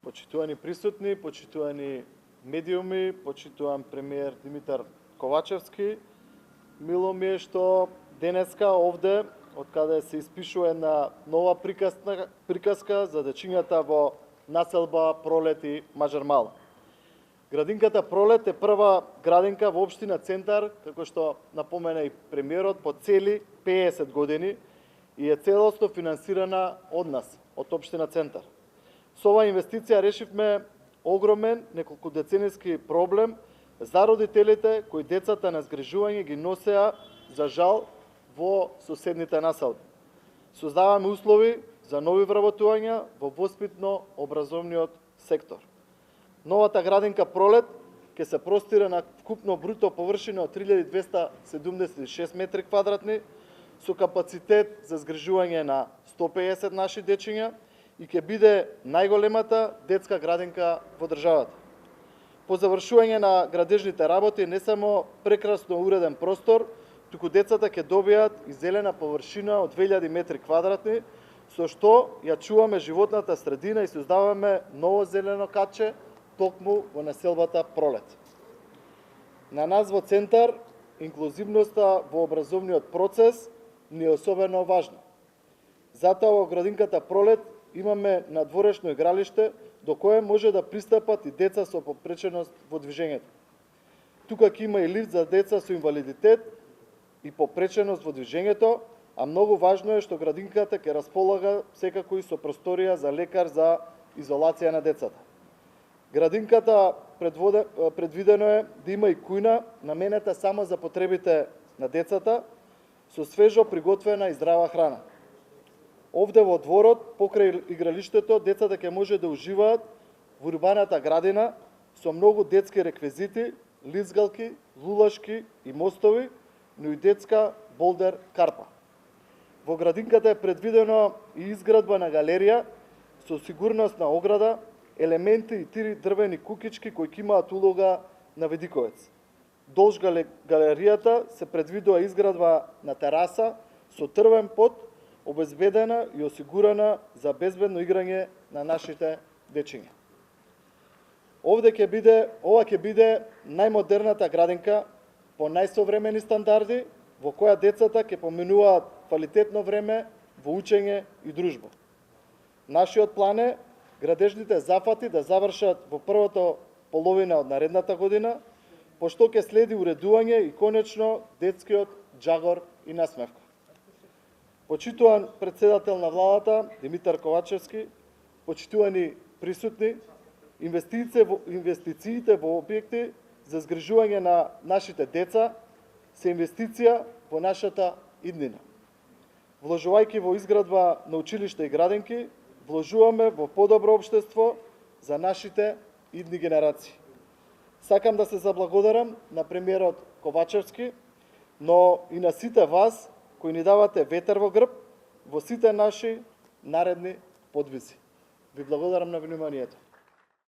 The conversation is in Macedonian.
Почитувани присутни, почитувани медиуми, почитуван премиер Димитар Ковачевски, мило ми е што денеска овде, од каде се испишува една нова приказка за дечињата во населба Пролет и Мажармала. Градинката Пролет е прва градинка во општина Центар, како што напомена и премиерот, по цели 50 години и е целосно финансирана од нас, од општина Центар. Со оваа инвестиција решивме огромен неколкудеценијски проблем за родителите кои децата на згрижување ги носеа, за жал, во соседните населби. Создаваме услови за нови вработувања во воспитно-образовниот сектор. Новата градинка Пролет ќе се простира на вкупно бруто површина од 3276 метри квадратни, со капацитет за згрижување на 150 наши дечиња и ќе биде најголемата детска градинка во државата. По завршување на градежните работи не само прекрасно уреден простор, туку децата ќе добијат и зелена површина од 2000 метри квадратни, со што ја чуваме животната средина и создаваме ново зелено катче токму во населбата Пролет. На нас во Центар инклузивноста во образовниот процес ни е особено важна. Затоа во градинката Пролет имаме надворешно игралиште до кое може да пристапат и деца со попреченост во движењето. Тука ќе има и лифт за деца со инвалидитет и попреченост во движењето, а многу важно е што градинката ќе располага секако и со просторија за лекар за изолација на децата. Градинката предвидено е да има и кујна наменета само за потребите на децата, со свежо приготвена и здрава храна. Овде во дворот, покрај игралиштето, децата ќе може да уживаат во урбаната градина со многу детски реквизити, лизгалки, лулашки и мостови, но и детска болдер карпа. Во градинката е предвидено и изградба на галерија со сигурностна ограда, елементи и 3 дрвени кукички кои ќе имаат улога на видиковец. Долж галеријата се предвидува изградба на тераса со трвен пот, обезбедена и осигурана за безбедно играње на нашите дечиња. Ова ќе биде најмодерната градинка по најсовремени стандарди, во која децата ќе поминуваат квалитетно време во учење и дружба. Нашиот план е градежните зафати да завршат во првата половина од наредната година, пошто ќе следи уредување и конечно детскиот џагор и насмевка. Почитуван председател на владата Димитар Ковачевски, почитувани присутни, инвестициите во објекти за згрижување на нашите деца се инвестиција во нашата иднина. Вложувајќи во изградба на училишта и градинки, вложуваме во подобро општество за нашите идни генерации. Сакам да се заблагодарам на премиерот Ковачевски, но и на сите вас кои ни давате ветер во грб во сите наши наредни подвизи. Ви благодарам на вниманието.